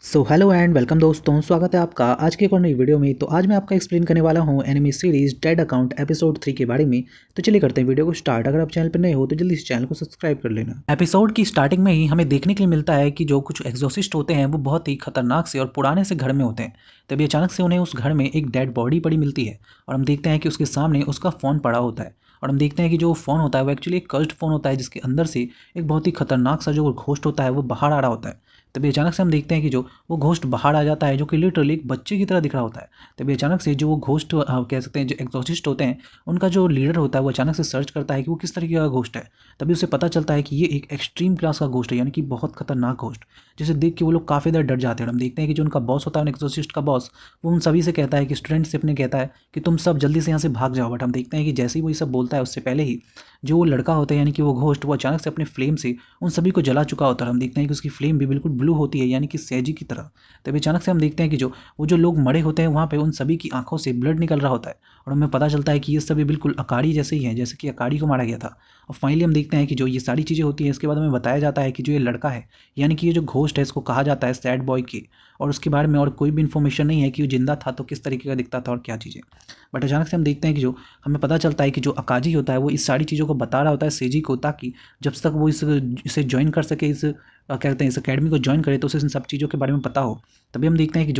Hello and welcome दोस्तों, स्वागत है आपका आज के एक और नई वीडियो में। तो आज मैं आपका एक्सप्लेन करने वाला हूं enemy series dead account episode 3 के बारे में। तो चलिए करते हैं वीडियो को स्टार्ट। अगर आप चैनल पर नए हो तो जल्दी इस चैनल को सब्सक्राइब कर लेना। एपिसोड की स्टार्टिंग में ही हमें देखने के लिए मिलता है कि जो कुछ एग्जॉसिस्ट होते हैं वो बहुत ही खतरनाक से और पुराने से घर में होते हैं। तभी अचानक से उन्हें उस घर में एक डेड बॉडी पड़ी मिलती है और हम देखते हैं कि उसके सामने उसका फ़ोन पड़ा होता है। और हम देखते हैं कि जो फ़ोन होता है वो एक्चुअली एक कल्ट फ़ोन होता है, जिसके अंदर से एक बहुत ही खतरनाक सा जो घोस्ट होता है वो बाहर आ रहा होता है। तभी अचानक से हम देखते हैं कि जो वो घोस्ट बाहर आ जाता है, जो कि लिटरली एक बच्चे की तरह दिख रहा होता है। तभी अचानक से जो वो घोस्ट कह सकते हैं जो एग्जॉर्सिस्ट होते हैं, उनका जो लीडर होता है वो अचानक से सर्च करता है कि वो किस तरीके का घोस्ट है। तभी उसे पता चलता है कि ये एक एक्सट्रीम क्लास का घोस्ट है, यानी कि बहुत खतरनाक घोस्ट, जिसे देख के वो लोग काफ़ी ज़्यादा डर जाते हैं। और हम देखते हैं कि जो उनका बॉस होता है, एग्जॉर्सिस्ट का बॉस, वो उन सभी से कहता है कि स्टूडेंट से अपने कहता है कि तुम सब जल्दी से यहाँ से भाग जाओ। बट हम देखते हैं कि जैसे ही वो ये सब बोलता है उससे पहले ही जो वो लड़का होता है, यानी कि वो घोस्ट, वो अचानक से अपने फ्लेम से उन सभी को जला चुका होता है। हम देखते हैं कि उसकी फ्लेम भी बिल्कुल ब्लू होती है, यानी कि सैजी की तरह। तभी अचानक से हम देखते हैं कि जो वो जो लोग मरे होते हैं वहाँ पे उन सभी की आंखों से ब्लड निकल रहा होता है। और हमें पता चलता है कि ये सभी बिल्कुल अकाड़ी जैसे ही हैं, जैसे कि अकाड़ी को मारा गया था। और फाइनली हम देखते हैं कि जो ये सारी चीज़ें होती हैं, इसके बाद हमें बताया जाता है कि जो ये लड़का है, यानी कि ये जो घोस्ट है, इसको कहा जाता है सैड बॉय की। और उसके बारे में और कोई भी इन्फॉर्मेशन नहीं है कि वो जिंदा था तो किस तरीके का दिखता था और क्या चीज़ें। बट अचानक से हम देखते हैं कि जो हमें पता चलता है कि जो अकाजी होता है वो इस सारी चीज़ों को बता रहा होता है सेजी को, ताकि जब तक वो इसे ज्वाइन कर सके, इस क्या कहते हैं इस अकेडमी को ज्वाइन करे, तो उसे इन सब चीज़ों के बारे में पता हो। तभी हम देखते हैं कि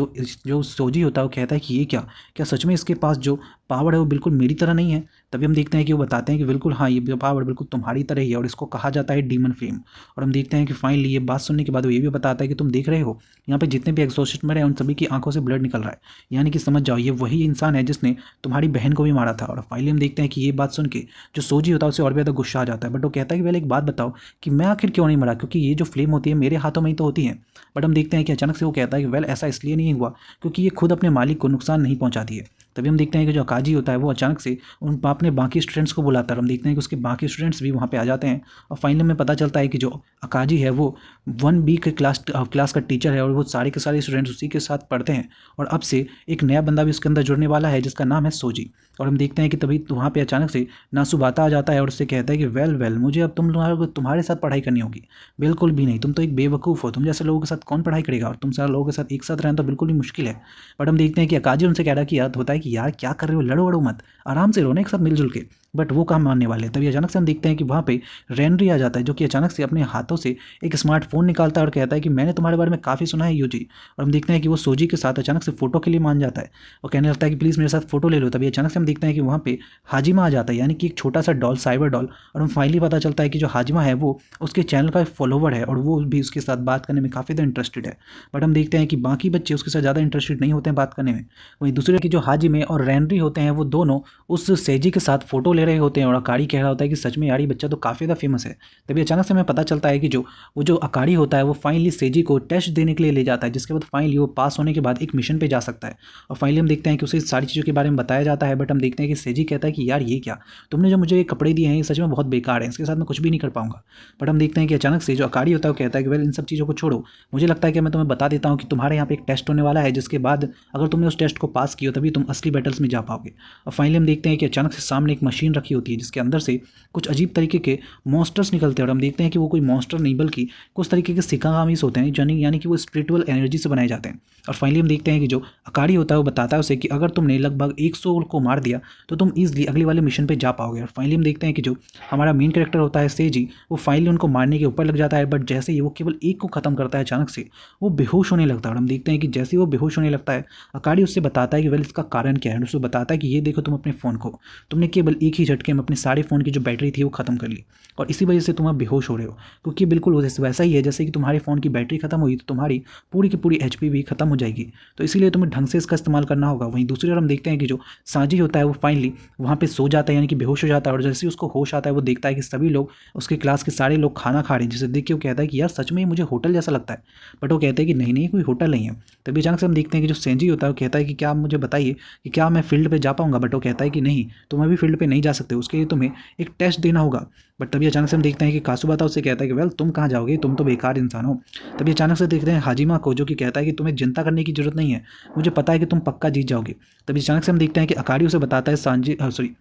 जो सोजी होता है वो कहता है कि ये क्या क्या सच में इसके पास जो पावर है वो बिल्कुल मेरी तरह नहीं है। तभी हम देखते हैं कि वो बताते हैं कि बिल्कुल हाँ, ये पावर बिल्कुल तुम्हारी तरह ही है और इसको कहा जाता है डीमन फ्लेम। और हम देखते हैं कि फाइनली ये बात सुनने के बाद वो ये भी बताता है कि तुम देख रहे हो यहाँ पे जितने भी एग्जॉस्ट मरे हैं उन सभी की आंखों से ब्लड निकल रहा है, यानी कि समझ जाओ ये वही इंसान है जिसने तुम्हारी बहन को भी मारा था। और फाइनली हम देखते हैं कि ये बात सुन के जो सोजी होता है उसे और भी ज़्यादा गुस्सा आ जाता है। बट वो कहता है कि पहले एक बात बताओ कि मैं आखिर क्यों नहीं मरा, क्योंकि ये जो फ्लेम होती है मेरे हाथों में ही तो होती है। बट हम देखते हैं कि अचानक से वो कहता है कि वेल ऐसा इसलिए नहीं हुआ क्योंकि ये खुद अपने मालिक को नुकसान नहीं पहुंचाती है। तभी हम देखते हैं कि जो अकाजी होता है वो अचानक से उन अपने बाकी स्टूडेंट्स को बुलाता है और हम देखते हैं कि उसके बाकी स्टूडेंट्स भी वहाँ पे आ जाते हैं। और फाइनली हमें पता चलता है कि जो अकाजी है वो 1B के क्लास का टीचर है और वो सारे के सारे स्टूडेंट्स उसी के साथ पढ़ते हैं। और अब से एक नया बंदा भी उसके अंदर जुड़ने वाला है जिसका नाम है सोजी। और हम देखते हैं कि तभी वहाँ पे अचानक से नासुबाता आ जाता है और उससे कहता है कि वेल वेल मुझे अब तुम्हारे साथ पढ़ाई करनी होगी। बिल्कुल भी नहीं, तुम तो एक बेवकूफ़ हो, तुम जैसे लोगों के साथ कौन पढ़ाई करेगा, और तुम सारे लोगों के साथ एक साथ रहना तो बिल्कुल भी मुश्किल है। बट हम देखते हैं कि अकाजी उनसे कह रहा कि याद होता है कि यार क्या कर रहे हो, लड़ो वड़ो मत, आराम से रहो ना एक साथ मिलजुल के। बट वो कहाँ मानने वाले हैं। तभी अचानक से हम देखते हैं कि वहाँ पे रेनरी आ जाता है, जो कि अचानक से अपने हाथों से एक स्मार्टफोन निकालता है और कहता है कि मैंने तुम्हारे बारे में काफ़ी सुना है यूजी। और हम देखते हैं कि वो सोजी के साथ अचानक से फोटो के लिए मान जाता है और कहने लगता है कि प्लीज़ मेरे साथ फोटो ले लो। तभी अचानक से हम देखते हैं कि वहाँ पे हाजिमा आ जाता है, यानी कि एक छोटा सा डॉल, साइबर डॉल। और हम फाइनली पता चलता है कि जो हाजिमा है वो उसके चैनल का फॉलोवर है और वो भी उसके साथ बात करने में काफ़ी ज़्यादा इंटरेस्टेड है। बट हम देखते हैं कि बाकी बच्चे उसके साथ ज़्यादा इंटरेस्टेड नहीं होते हैं बात करने में। वहीं दूसरे की जो हाजिमे और रैनरी होते हैं वो दोनों उस सेजी के साथ फोटो ले रहे होते हैं और अकाड़ी कह रहा होता है कि सच में यार ये बच्चा तो काफ़ी ज़्यादा फेमस है। तभी अचानक से हमें पता चलता है कि जो अकाड़ी होता है वो फाइनली सेजी को टेस्ट देने के लिए ले जाता है, जिसके बाद फाइनली वो पास होने के बाद एक मिशन पे जा सकता है। और फाइनली हम देखते हैं कि उसे इस सारी चीज़ों के बारे में बताया जाता है। बट हम देखते हैं कि सेजी कहता है कि यार ये क्या, तुमने जो मुझे ये कपड़े दिए हैं ये सच में बहुत बेकार है, इसके साथ मैं कुछ भी नहीं कर पाऊंगा। बट हम देखते हैं कि अचानक से जो अकाड़ी होता है वो कहता है कि वेल इन सब चीज़ों को छोड़ो, मुझे लगता है कि मैं तुम्हें बता देता हूँ कि तुम्हारे यहाँ पे एक टेस्ट होने वाला है, जिसके बाद अगर तुमने उस टेस्ट को पास किया तभी तुम असली बैटल्स में जा पाओगे। और फाइनली हम देखते हैं कि अचानक से सामने एक मशीन रखी होती है जिसके अंदर से कुछ अजीब तरीके के मॉन्स्टर्स निकलते हैं। और हम देखते हैं कि वो कोई मॉन्स्टर नहीं बल्कि कुछ तरीके के सिकागामीस होते हैं, यानी कि वो स्पिरिचुअल एनर्जी से बनाए जाते हैं। और फाइनली हम देखते हैं कि जो अकाड़ी होता है वो बताता है उसे कि अगर तुमने लगभग 100 को मार दिया तो तुम ईजिली अगले वाले मिशन पे जा पाओगे। और फाइनली हम देखते हैं कि जो हमारा मेन कैरेक्टर होता है सेजी, वो फाइनली उनको मारने के ऊपर लग जाता है। बट जैसे ही वो केवल एक को खत्म करता है अचानक से वो बेहोश होने लगता है। और हम देखते हैं कि जैसे ही वो बेहोश होने लगता है अकाड़ी उससे बताता है कि वेल इसका कारण क्या है। उससे बताता है कि ये देखो तुम अपने फ़ोन को, तुमने केवल एक ही झटके में अपने सारे फ़ोन की जो बैटरी थी वो खत्म कर ली और इसी वजह से तुम अब बेहोश हो रहे हो। क्योंकि बिल्कुल वैसा ही है जैसे कि तुम्हारे फ़ोन की बैटरी खत्म हुई तो तुम्हारी पूरी की पूरी एचपी भी खत्म हो जाएगी, तो इसीलिए तुम्हें ढंग से इसका इस्तेमाल करना होगा। वहीं दूसरी ओर हम देखते हैं कि जो साजी होता है वो फाइनली वहाँ पे सो जाता है, यानी कि बेहोश हो जाता है। और जैसे ही उसको होश आता है वो देखता है कि सभी लोग, उसके क्लास के सारे लोग खाना खा रहे हैं, जिसे देख के वो कहता है कि यार सच में ये मुझे होटल जैसा लगता है। बट वो कहते हैं कि नहीं नहीं कोई होटल नहीं है। तभी अचानक से हम देखते हैं कि जो सेंजी होता है वो कहता है कि क्या आप मुझे बताइए कि क्या मैं फील्ड पे जा पाऊंगा। बट वो कहता है कि नहीं, तुम अभी फील्ड पे नहीं जा सकते, उसके लिए तुम्हें एक टेस्ट देना होगा। बट तभी अचानक से हम देखते हैं कि कासुबाता उससे कहता है कि वेल तुम कहाँ जाओगे, तुम तो बेकार इंसान हो। तभी अचानक से देखते हैं हाजिमा को, जो कि कहता है कि तुम्हें चिंता करने की जरूरत नहीं है, मुझे पता है कि तुम पक्का जीत जाओगे। तभी अचानक से हम देखते हैं कि अकाड़ी उसे बताता है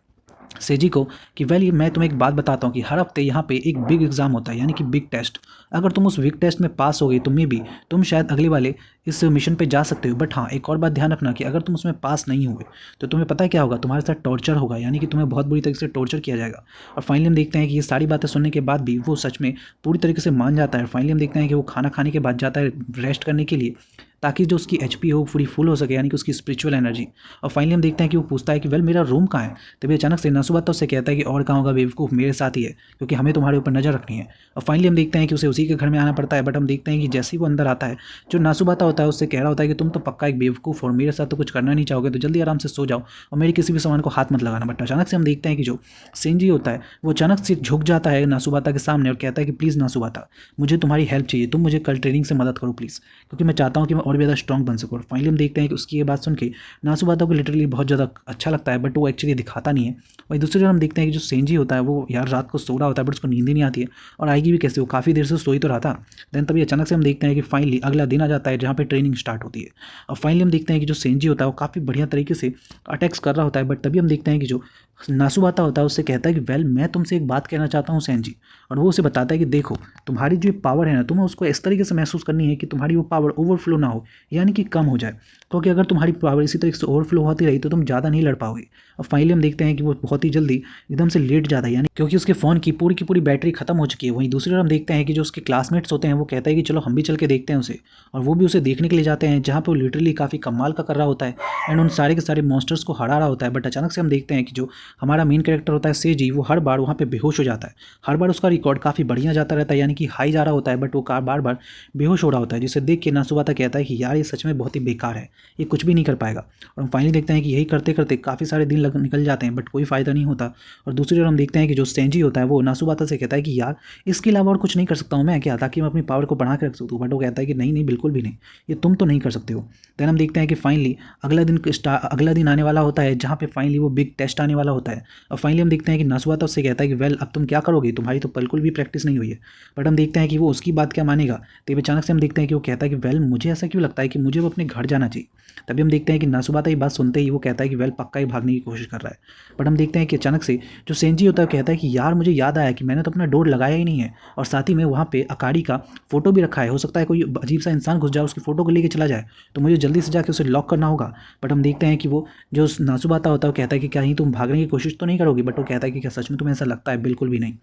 सेजी को कि वेल ये मैं तुम्हें एक बात बताता हूँ कि हर हफ्ते यहाँ पे एक बिग एग्जाम होता है, यानी कि बिग टेस्ट। अगर तुम उस बिग टेस्ट में पास हो गई तो मे बी तुम शायद अगले वाले इस मिशन पे जा सकते हो। बट हाँ, एक और बात ध्यान रखना कि अगर तुम उसमें पास नहीं हुए तो तुम्हें पता है क्या होगा, तुम्हारे साथ टॉर्चर होगा, यानी कि तुम्हें बहुत बुरी तरीके से टॉर्चर किया जाएगा। और फाइनली हम देखते हैं कि ये सारी बातें सुनने के बाद भी वो सच में पूरी तरीके से मान जाता है। फाइनली हम देखते हैं कि वो खाना खाने के बाद जाता है रेस्ट करने के लिए, ताकि जो उसकी एचपी हो पूरी फुल हो सके, यानी कि उसकी स्पिरिचुअल एनर्जी। और फाइनली हम देखते हैं कि वो पूछता है कि वेल मेरा रूम कहाँ है। तभी अचानक से नासुबाता उससे कहता है कि और कहाँ होगा बेवकूफ़, मेरे साथ ही है, क्योंकि हमें तुम्हारे ऊपर नज़र रखनी है। और फाइनली हम देखते हैं कि उसे उसी के घर में आना पड़ता है। बट हम देखते हैं कि जैसे ही वो अंदर आता है, जो नासुबाता होता है उससे कह रहा होता है कि तुम तो पक्का एक बेवकूफ़ और मेरे साथ तो कुछ करना नहीं चाहोगे, तो जल्दी आराम से सो जाओ और मेरे किसी भी सामान को हाथ मत लगाना। बट अचानक से हम देखते हैं कि जो सेंजी होता है वो अचानक से झुक जाता है नासुबाता के सामने और कहता है कि प्लीज़ नासुबाता, मुझे तुम्हारी हेल्प चाहिए, तुम मुझे कल ट्रेनिंग से मदद करो प्लीज़, क्योंकि मैं चाहता हूँ कि मैं और भी ज़्यादा स्ट्रॉन्ग बन सकूँ। और फाइनली हम देखते हैं कि उसकी ये बात सुन के नासुबाता को लिटरली बहुत ज़्यादा अच्छा लगता है, बट वो एक्चुअली दिखाता नहीं है। वहीं दूसरी तरफ हम देखते हैं कि जो सेंजी होता है वो यार रात को सो रहा होता है, बट उसको नींद ही नहीं आती है, और आएगी भी कैसे, वो काफ़ी देर से सो ही तो रहा था। देन तभी अचानक से हम देखते हैं कि फाइनली अगला दिन आ जाता है जहाँ पे ट्रेनिंग स्टार्ट होती है। और फाइनली हम देखते हैं कि जो सेंजी होता है वो काफ़ी बढ़िया तरीके से अटैक्स कर रहा होता है। बट तभी हम देखते हैं कि जो नासुबाता होता है उससे कहता है कि वेल मैं तुमसे एक बात कहना चाहता हूँ सेंजी। और वो उसे बताता है कि देखो, तुम्हारी जो पावर है ना, तुम्हें उसको इस तरीके से महसूस करनी है कि तुम्हारी वो पावर ओवरफ्लो ना हो, यानी कि कम हो जाए, क्योंकि अगर तुम्हारी पावर इसी तरीके से ओवरफ्लो होती रही तो तुम ज़्यादा नहीं लड़ पाओगे। और फाइनली हम देखते हैं कि वो बहुत ही जल्दी एकदम से लेट जाता है, यानी क्योंकि उसके फ़ोन की पूरी बैटरी खत्म हो चुकी है। वहीं दूसरी तरफ हम देखते हैं कि जो उसके क्लासमेट्स होते हैं वो कहते हैं कि चलो हम भी चल के देखते हैं उसे, और वो भी उसे देखने के लिए जाते हैं, जहाँ पे वो लिटरली काफ़ी कमाल का कर रहा होता है एंड उन सारे के सारे मॉन्स्टर्स को हरा रहा होता है। बट अचानक से हम देखते हैं कि जो हमारा मेन कैरेक्टर होता है सेजी, वो हर बार वहाँ पे बेहोश हो जाता है। हर बार उसका रिकॉर्ड काफ़ी बढ़िया जाता रहता है, यानी कि हाई जा रहा होता है, बट वो बार बार बेहोश हो रहा होता है, जिसे देख के नासुबाता कहता है कि यार ये सच में बहुत ही बेकार है, ये कुछ भी नहीं कर पाएगा। और हम फाइनली देखते हैं कि यही करते करते काफ़ी सारे दिन निकल जाते हैं, बट कोई फ़ायदा नहीं होता। और दूसरी ओर हम देखते हैं कि जो सेंजी होता है वो नासुबाता से कहता है कि यार इसके अलावा और कुछ नहीं कर सकता हूँ मैं क्या, ताकि मैं अपनी पावर को बढ़ा के रख सकूँ। बट वो कहता है कि नहीं नहीं, बिल्कुल भी नहीं, ये तुम तो नहीं कर सकते हो। देन हम देखते हैं कि फाइनली अगला दिन आने वाला होता है, जहाँ पे फाइनली वो बिग टेस्ट आने वाला होता है। और फाइनली हम देखते हैं कि नासुबाता उससे कहता है कि वेल अब तुम क्या करोगे, तुम्हारी तो बिल्कुल भी प्रैक्टिस नहीं हुई है। बट हम देखते हैं कि वो उसकी बात क्या मानेगा। तभी अचानक से हम देखते हैं कि वो कहता है कि वेल मुझे ऐसा क्यों लगता है कि मुझे वो अपने घर जाना चाहिए। तभी हम देखते हैं कि नासुबाता ये बात सुनते ही वो कहता है कि वेल पक्का ही भागने की कोशिश कर रहा है। बट हम देखते हैं कि अचानक से जो सेंजी होता है कहता है कि यार मुझे याद आया कि मैंने तो अपना डोर लगाया ही नहीं है, और साथ ही में वहाँ पे अकारी का फोटो भी रखा है, हो सकता है कोई अजीब सा इंसान घुस जाए उसकी फोटो को लेके चला जाए, तो मुझे जल्दी से जाकर उसे लॉक करना होगा। बट हम देखते हैं कि वो जो नासुबाता होता है वो कहता है कि कहीं तुम भागने की कोशिश तो नहीं करोगी। बट वो कहता है कि क्या सच में तुम्हें ऐसा लगता है, बिल्कुल भी नहीं।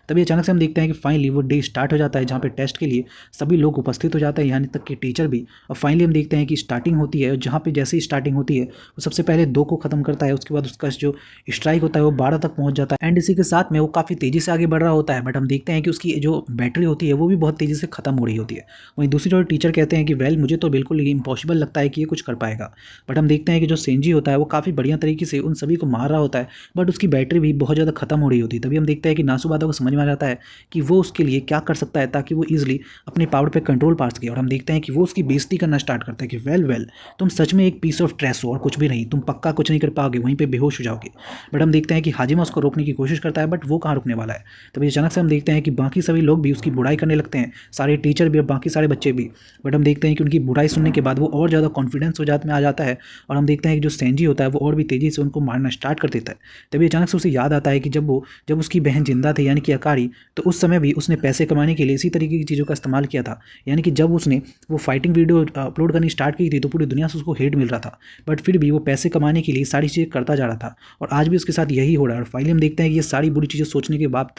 तभी अचानक से हम देखते हैं कि फाइनली वो डे स्टार्ट हो जाता है, जहाँ पे टेस्ट के लिए सभी लोग उपस्थित हो जाते हैं, यहाँ तक कि टीचर भी। और फाइनली हम देखते हैं कि स्टार्टिंग होती है, जहाँ पे जैसे ही स्टार्टिंग होती है वो सबसे पहले 2 को ख़त्म करता है, उसके बाद उसका जो स्ट्राइक होता है वो 12 तक पहुँच जाता है, एंड इसी के साथ में वो काफ़ी तेज़ी से आगे बढ़ रहा होता है। बट हम देखते हैं कि उसकी जो बैटरी होती है वो भी बहुत तेज़ी से ख़त्म हो रही होती है। वहीं दूसरी ओर टीचर कहते हैं कि वेल मुझे तो बिल्कुल इम्पॉसिबल लगता है कि ये कुछ कर पाएगा। बट हम देखते हैं कि जो सेंजी होता है वो काफ़ी बढ़िया तरीके से उन सभी को मार रहा होता है, बट उसकी बैटरी भी बहुत ज़्यादा खत्म हो रही होती है। तभी हम देखते हैं कि नासुबाता को समझ में आ जाता है कि वो उसके लिए क्या कर सकता है ताकि वो ईजिली अपने पावर पे कंट्रोल पा सके। और हम देखते हैं कि वो उसकी बेइज्जती करना स्टार्ट करता है कि वेल तुम सच में एक पीस ऑफ ट्रैश हो और कुछ भी नहीं, तुम पक्का कुछ नहीं कर पाओगे, वहीं पे बेहोश हो जाओगे। बट हम देखते हैं कि हाजिमा उसको रोकने की कोशिश करता है, बट वो कहाँ रुकने वाला है। तभी अचानक से हम देखते हैं कि बाकी सभी लोग भी उसकी बुराई करने लगते हैं, सारे टीचर भी और बाकी सारे बच्चे भी। बट हम देखते हैं कि उनकी बुराई सुनने के बाद वो और ज़्यादा कॉन्फिडेंस में आ जाता है, और हम देखते हैं कि जो सेंजी होता है वो और भी तेज़ी से उनको मारना स्टार्ट कर देता है। तभी अचानक से उसे याद आता है कि जब उसकी बहन जिंदा थी, यानी कि अकारी, तो उस समय भी उसने पैसे कमाने के लिए इसी तरीके की चीज़ों का इस्तेमाल किया था। यानी कि जब उसने वो फाइटिंग वीडियो अपलोड करनी स्टार्ट की थी तो पूरी दुनिया से उसको हेट मिल रहा था, बट फिर भी वो पैसे कमाने के लिए सारी चीज़ें करता जा रहा था, और आज भी उसके साथ यही हो रहा है। और फाइनली हम देखते हैं कि ये सारी बुरी चीज़ें सोचने के बाद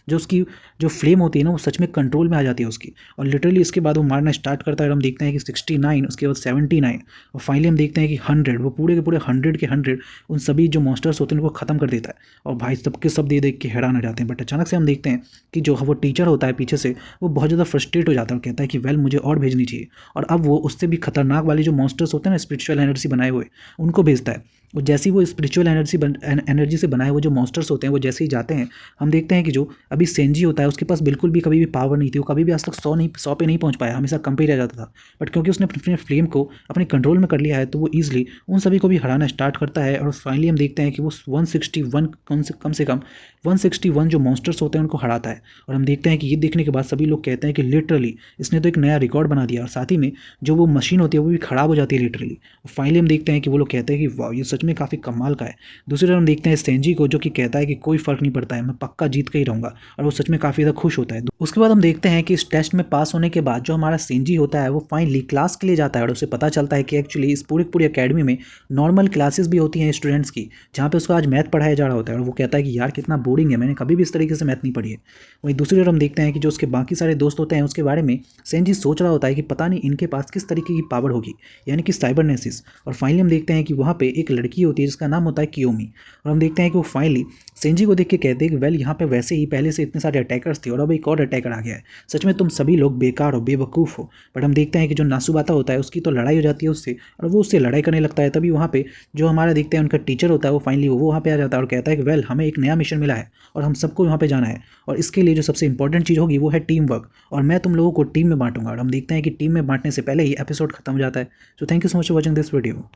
जो उसकी जो फ्लेम होती है ना वो सच में कंट्रोल में आ जाती है उसकी, और लिटरली इसके बाद वो मारना स्टार्ट करता है। और हम देखते हैं कि 69, उसके बाद 79, और फाइनली हम देखते हैं कि 100, वो पूरे के पूरे 100 के 100 उन सभी जो मॉन्स्टर्स होते हैं उनको ख़त्म कर देता है। और भाई सबके सब देख के हैरान हो जाते हैं। बट अचानक से हम देखते हैं कि जो वो टीचर होता है पीछे से, वो बहुत ज़्यादा फ्रस्ट्रेट हो जाता है और कहता है कि वेल मुझे और भेजनी चाहिए। और अब वो उससे भी खतरनाक वाले जो मॉन्स्टर्स होते हैं ना, स्पिरिचुअल एनर्जी बनाए हुए, उनको भेजता है। और जैसे ही वो स्पिरिचुअल एनर्जी से बनाए हुए जो मॉन्स्टर्स होते हैं वो जैसे ही जाते हैं, हम देखते हैं कि जो अभी सेंजी होता है उसके पास बिल्कुल भी कभी भी पावर नहीं थी, वो कभी भी आज तक 100 पे नहीं पहुंच पाया, हमेशा कम पे रह जाता था। बट क्योंकि उसने अपने फ्लेम को अपने कंट्रोल में कर लिया है तो वो ईजिली उन सभी को भी हराना स्टार्ट करता है। और फाइनली हम देखते हैं कि वो 161 कम से कम 161 जो मॉन्स्टर्स होते हैं उनको हराता है। और हम देखते हैं कि ये देखने के बाद सभी लोग कहते हैं कि लिटरली इसने तो एक नया रिकॉर्ड बना दिया, और साथ ही में जो वो मशीन होती है वो भी खराब हो जाती है लिटरली। फाइनली हम देखते हैं कि वो लोग कहते हैं कि वाह ये सच सच में काफ़ी कमाल का है। दूसरी तरफ हम देखते हैं सेंजी को, जो कि कहता है कि कोई फ़र्क नहीं पड़ता है, मैं पक्का जीत के ही रहूँगा, और वो सच में काफ़ी ज़्यादा खुश होता है। उसके बाद हम देखते हैं कि इस टेस्ट में पास होने के बाद जो हमारा सेंजी होता है वो फाइनली क्लास के लिए जाता है और उसे पता चलता है कि एक्चुअली इस पूरी अकेडमी में नॉर्मल क्लासेस भी होती हैं स्टूडेंट्स की, जहाँ पे उसको आज मैथ पढ़ाया जा रहा होता है, और वो कहता है कि यार कितना बोरिंग है, मैंने कभी भी इस तरीके से मैथ नहीं पढ़ी है। वहीं दूसरी तरफ हम देखते हैं कि जो उसके बाकी सारे दोस्त होते हैं उसके बारे में सेंजी सोच रहा होता है कि पता नहीं इनके पास किस तरीके की पावर होगी, यानी कि साइबरनेसिस। और फाइनली हम देखते हैं कि वहाँ पे एक लड़की होती है जिसका नाम होता है कियोमी, और हम देखते हैं कि वो फाइनली सेंजी को देख के कहते हैं कि वेल यहाँ पे वैसे ही पहले से इतने सारे अटैकर्स थे और अब एक और अटैकर आ गया है, सच में तुम सभी लोग बेकार हो, बेवकूफ़ हो। बट हम देखते हैं कि जो नासुबाता होता है उसकी तो लड़ाई हो जाती है उससे, और वो उससे लड़ाई करने लगता है। तभी वहाँ पे जो हमारा देखते हैं उनका टीचर होता है वो फाइनली वो वहाँ पे आ जाता है और कहता है कि वेल हमें एक नया मिशन मिला है और हम सबको वहाँ पे जाना है, और इसके लिए जो सबसे इंपॉर्टेंट चीज़ होगी वो है टीम वर्क, और मैं तुम लोगों को टीम में बांटूंगा। और हम देखते हैं कि टीम में बांटने से पहले ही एपिसोड खत्म हो जाता है। So thank you so much for watching this video.